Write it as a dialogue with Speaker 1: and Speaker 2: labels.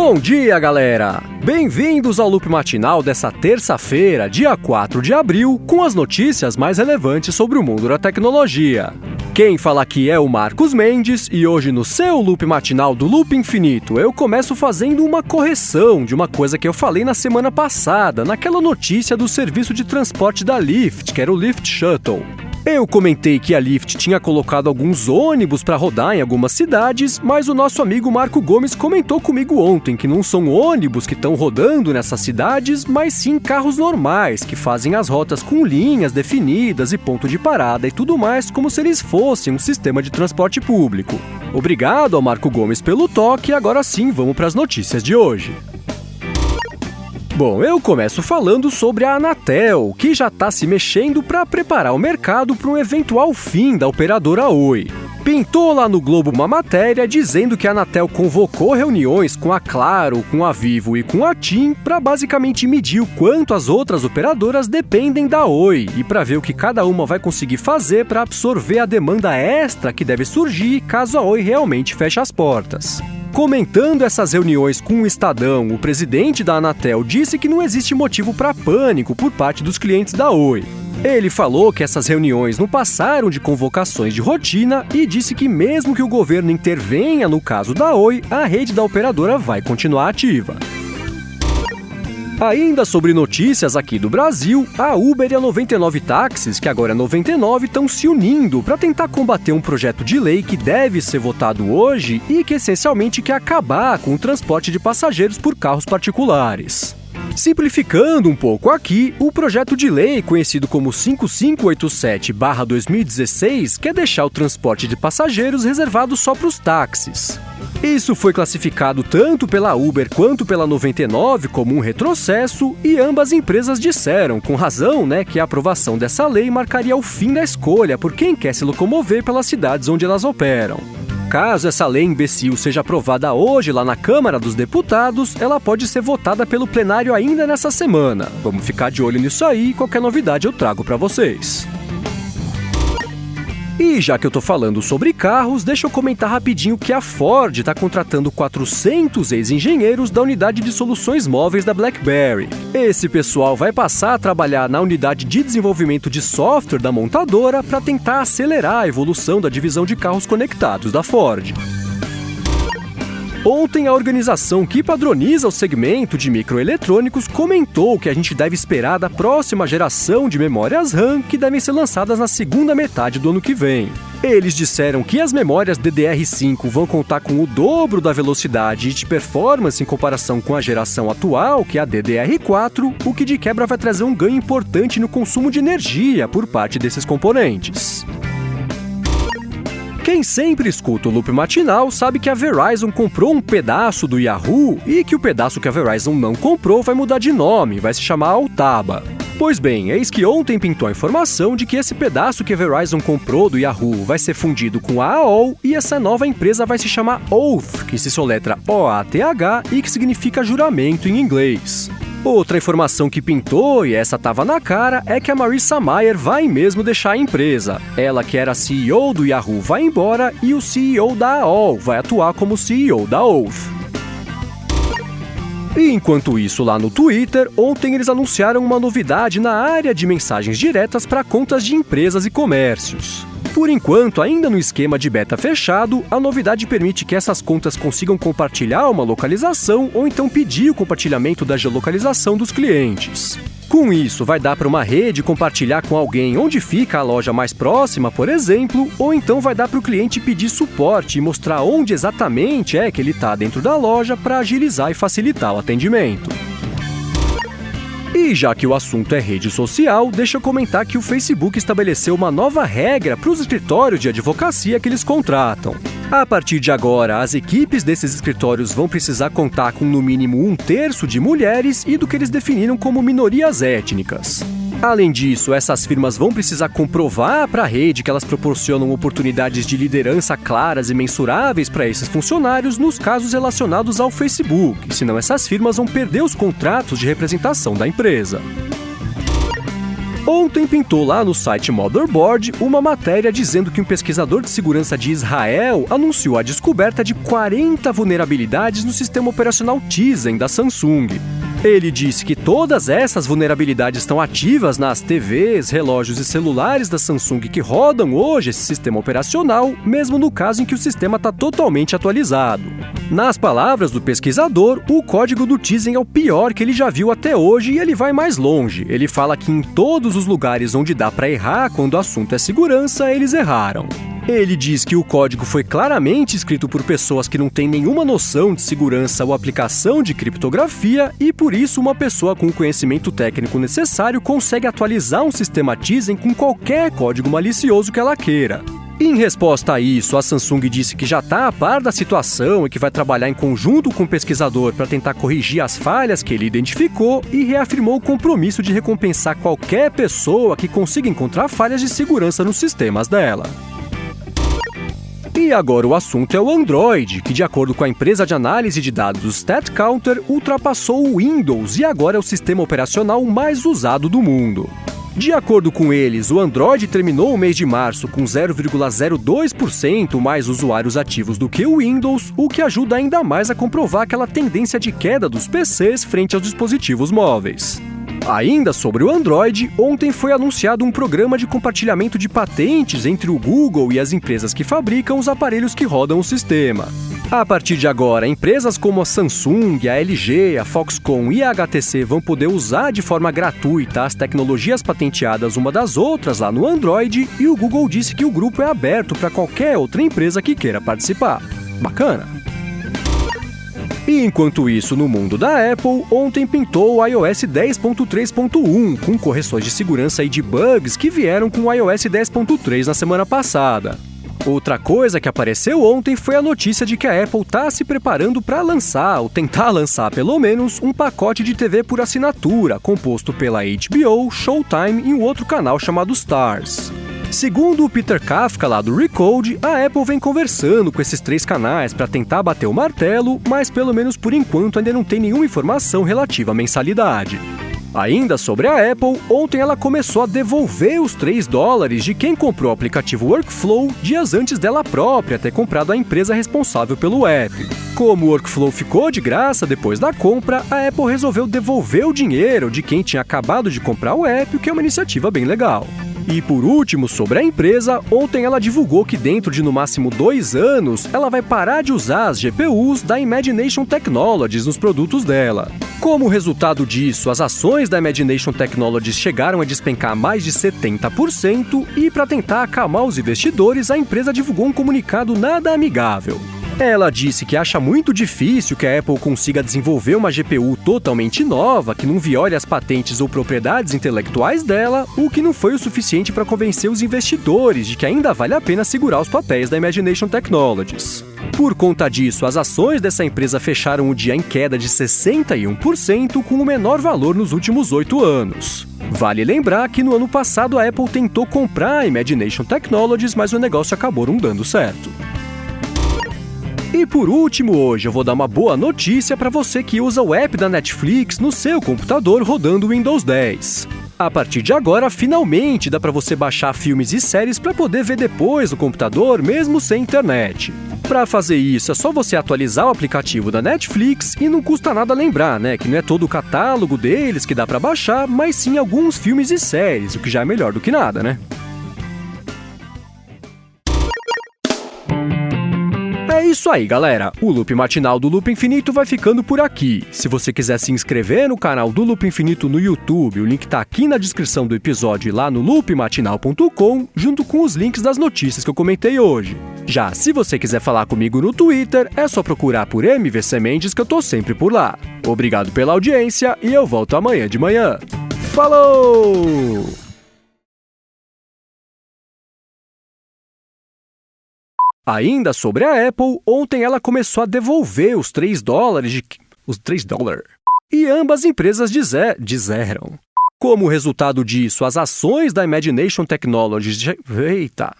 Speaker 1: Bom dia, galera! Bem-vindos ao Loop Matinal dessa terça-feira, dia 4 de abril, com as notícias mais relevantes sobre o mundo da tecnologia. Quem fala aqui é o Marcos Mendes e hoje no seu Loop Matinal do Loop Infinito eu começo fazendo uma correção de uma coisa que eu falei na semana passada, naquela notícia do serviço de transporte da Lyft, que era o Lyft Shuttle. Eu comentei que a Lyft tinha colocado alguns ônibus para rodar em algumas cidades, mas o nosso amigo Marco Gomes comentou comigo ontem que não são ônibus que estão rodando nessas cidades, mas sim carros normais, que fazem as rotas com linhas definidas e ponto de parada e tudo mais, como se eles fossem um sistema de transporte público. Obrigado ao Marco Gomes pelo toque e agora sim vamos para as notícias de hoje. Bom, eu começo falando sobre a Anatel, que já está se mexendo para preparar o mercado para um eventual fim da operadora Oi. Pintou lá no Globo uma matéria dizendo que a Anatel convocou reuniões com a Claro, com a Vivo e com a TIM para basicamente medir o quanto as outras operadoras dependem da Oi e para ver o que cada uma vai conseguir fazer para absorver a demanda extra que deve surgir caso a Oi realmente feche as portas. Comentando essas reuniões com o Estadão, o presidente da Anatel disse que não existe motivo para pânico por parte dos clientes da Oi. Ele falou que essas reuniões não passaram de convocações de rotina e disse que mesmo que o governo intervenha no caso da Oi, a rede da operadora vai continuar ativa. Ainda sobre notícias aqui do Brasil, a Uber e a 99 Táxis, que agora é 99, estão se unindo para tentar combater um projeto de lei que deve ser votado hoje e que essencialmente quer acabar com o transporte de passageiros por carros particulares. Simplificando um pouco aqui, o projeto de lei, conhecido como 5587/2016, quer deixar o transporte de passageiros reservado só para os táxis. Isso foi classificado tanto pela Uber quanto pela 99 como um retrocesso e ambas empresas disseram, com razão, que a aprovação dessa lei marcaria o fim da escolha por quem quer se locomover pelas cidades onde elas operam. Caso essa lei imbecil seja aprovada hoje lá na Câmara dos Deputados, ela pode ser votada pelo plenário ainda nessa semana. Vamos ficar de olho nisso aí e qualquer novidade eu trago para vocês. E já que eu tô falando sobre carros, deixa eu comentar rapidinho que a Ford está contratando 400 ex-engenheiros da unidade de soluções móveis da BlackBerry. Esse pessoal vai passar a trabalhar na unidade de desenvolvimento de software da montadora para tentar acelerar a evolução da divisão de carros conectados da Ford. Ontem, a organização que padroniza o segmento de microeletrônicos comentou que a gente deve esperar da próxima geração de memórias RAM que devem ser lançadas na segunda metade do ano que vem. Eles disseram que as memórias DDR5 vão contar com o dobro da velocidade e de performance em comparação com a geração atual, que é a DDR4, o que de quebra vai trazer um ganho importante no consumo de energia por parte desses componentes. Quem sempre escuta o Loop Matinal sabe que a Verizon comprou um pedaço do Yahoo e que o pedaço que a Verizon não comprou vai mudar de nome, vai se chamar Altaba. Pois bem, eis que ontem pintou a informação de que esse pedaço que a Verizon comprou do Yahoo vai ser fundido com a AOL e essa nova empresa vai se chamar Oath, que se soletra OATH e que significa juramento em inglês. Outra informação que pintou, e essa tava na cara, é que a Marissa Mayer vai mesmo deixar a empresa. Ela, que era CEO do Yahoo, vai embora e o CEO da AOL vai atuar como CEO da Oath. E enquanto isso, lá no Twitter, ontem eles anunciaram uma novidade na área de mensagens diretas para contas de empresas e comércios. Por enquanto, ainda no esquema de beta fechado, a novidade permite que essas contas consigam compartilhar uma localização ou então pedir o compartilhamento da geolocalização dos clientes. Com isso, vai dar para uma rede compartilhar com alguém onde fica a loja mais próxima, por exemplo, ou então vai dar para o cliente pedir suporte e mostrar onde exatamente é que ele está dentro da loja para agilizar e facilitar o atendimento. E já que o assunto é rede social, deixa eu comentar que o Facebook estabeleceu uma nova regra para os escritórios de advocacia que eles contratam. A partir de agora, as equipes desses escritórios vão precisar contar com no mínimo 1/3 de mulheres e do que eles definiram como minorias étnicas. Além disso, essas firmas vão precisar comprovar para a rede que elas proporcionam oportunidades de liderança claras e mensuráveis para esses funcionários nos casos relacionados ao Facebook, senão essas firmas vão perder os contratos de representação da empresa. Ontem pintou lá no site Motherboard uma matéria dizendo que um pesquisador de segurança de Israel anunciou a descoberta de 40 vulnerabilidades no sistema operacional Tizen da Samsung. Ele disse que todas essas vulnerabilidades estão ativas nas TVs, relógios e celulares da Samsung que rodam hoje esse sistema operacional, mesmo no caso em que o sistema está totalmente atualizado. Nas palavras do pesquisador, o código do Tizen é o pior que ele já viu até hoje e ele vai mais longe. Ele fala que em todos os lugares onde dá para errar quando o assunto é segurança, eles erraram. Ele diz que o código foi claramente escrito por pessoas que não têm nenhuma noção de segurança ou aplicação de criptografia e, por isso, uma pessoa com o conhecimento técnico necessário consegue atualizar um sistema Tizen com qualquer código malicioso que ela queira. Em resposta a isso, a Samsung disse que já está a par da situação e que vai trabalhar em conjunto com o pesquisador para tentar corrigir as falhas que ele identificou e reafirmou o compromisso de recompensar qualquer pessoa que consiga encontrar falhas de segurança nos sistemas dela. E agora o assunto é o Android, que de acordo com a empresa de análise de dados StatCounter, ultrapassou o Windows e agora é o sistema operacional mais usado do mundo. De acordo com eles, o Android terminou o mês de março com 0,02% mais usuários ativos do que o Windows, o que ajuda ainda mais a comprovar aquela tendência de queda dos PCs frente aos dispositivos móveis. Ainda sobre o Android, ontem foi anunciado um programa de compartilhamento de patentes entre o Google e as empresas que fabricam os aparelhos que rodam o sistema. A partir de agora, empresas como a Samsung, a LG, a Foxconn e a HTC vão poder usar de forma gratuita as tecnologias patenteadas uma das outras lá no Android, e o Google disse que o grupo é aberto para qualquer outra empresa que queira participar. Bacana! E enquanto isso, no mundo da Apple, ontem pintou o iOS 10.3.1, com correções de segurança e de bugs que vieram com o iOS 10.3 na semana passada. Outra coisa que apareceu ontem foi a notícia de que a Apple está se preparando para lançar, ou tentar lançar pelo menos, um pacote de TV por assinatura, composto pela HBO, Showtime e um outro canal chamado Starz. Segundo o Peter Kafka, lá do Recode, a Apple vem conversando com esses 3 canais para tentar bater o martelo, mas pelo menos por enquanto ainda não tem nenhuma informação relativa à mensalidade. Ainda sobre a Apple, ontem ela começou a devolver os $3 de quem comprou o aplicativo Workflow dias antes dela própria ter comprado a empresa responsável pelo app. Como o Workflow ficou de graça depois da compra, a Apple resolveu devolver o dinheiro de quem tinha acabado de comprar o app, o que é uma iniciativa bem legal. E por último, sobre a empresa, ontem ela divulgou que dentro de no máximo 2 anos, ela vai parar de usar as GPUs da Imagination Technologies nos produtos dela. Como resultado disso, as ações da Imagination Technologies chegaram a despencar mais de 70% e, para tentar acalmar os investidores, a empresa divulgou um comunicado nada amigável. Ela disse que acha muito difícil que a Apple consiga desenvolver uma GPU totalmente nova, que não viole as patentes ou propriedades intelectuais dela, o que não foi o suficiente para convencer os investidores de que ainda vale a pena segurar os papéis da Imagination Technologies. Por conta disso, as ações dessa empresa fecharam o dia em queda de 61%, com o menor valor nos últimos 8 anos. Vale lembrar que no ano passado a Apple tentou comprar a Imagination Technologies, mas o negócio acabou não dando certo. E por último, hoje eu vou dar uma boa notícia para você que usa o app da Netflix no seu computador rodando o Windows 10. A partir de agora, finalmente dá para você baixar filmes e séries para poder ver depois no computador, mesmo sem internet. Para fazer isso, é só você atualizar o aplicativo da Netflix e não custa nada lembrar, que não é todo o catálogo deles que dá para baixar, mas sim alguns filmes e séries, o que já é melhor do que nada, É isso aí, galera. O Loop Matinal do Loop Infinito vai ficando por aqui. Se você quiser se inscrever no canal do Loop Infinito no YouTube, o link tá aqui na descrição do episódio e lá no loopmatinal.com, junto com os links das notícias que eu comentei hoje. Já se você quiser falar comigo no Twitter, é só procurar por MVC Mendes que eu tô sempre por lá. Obrigado pela audiência e eu volto amanhã de manhã. Falou! Ainda sobre a Apple, ontem ela começou a devolver os $3 e ambas empresas disseram. Como resultado disso, as ações da Imagination Technologies... Eita!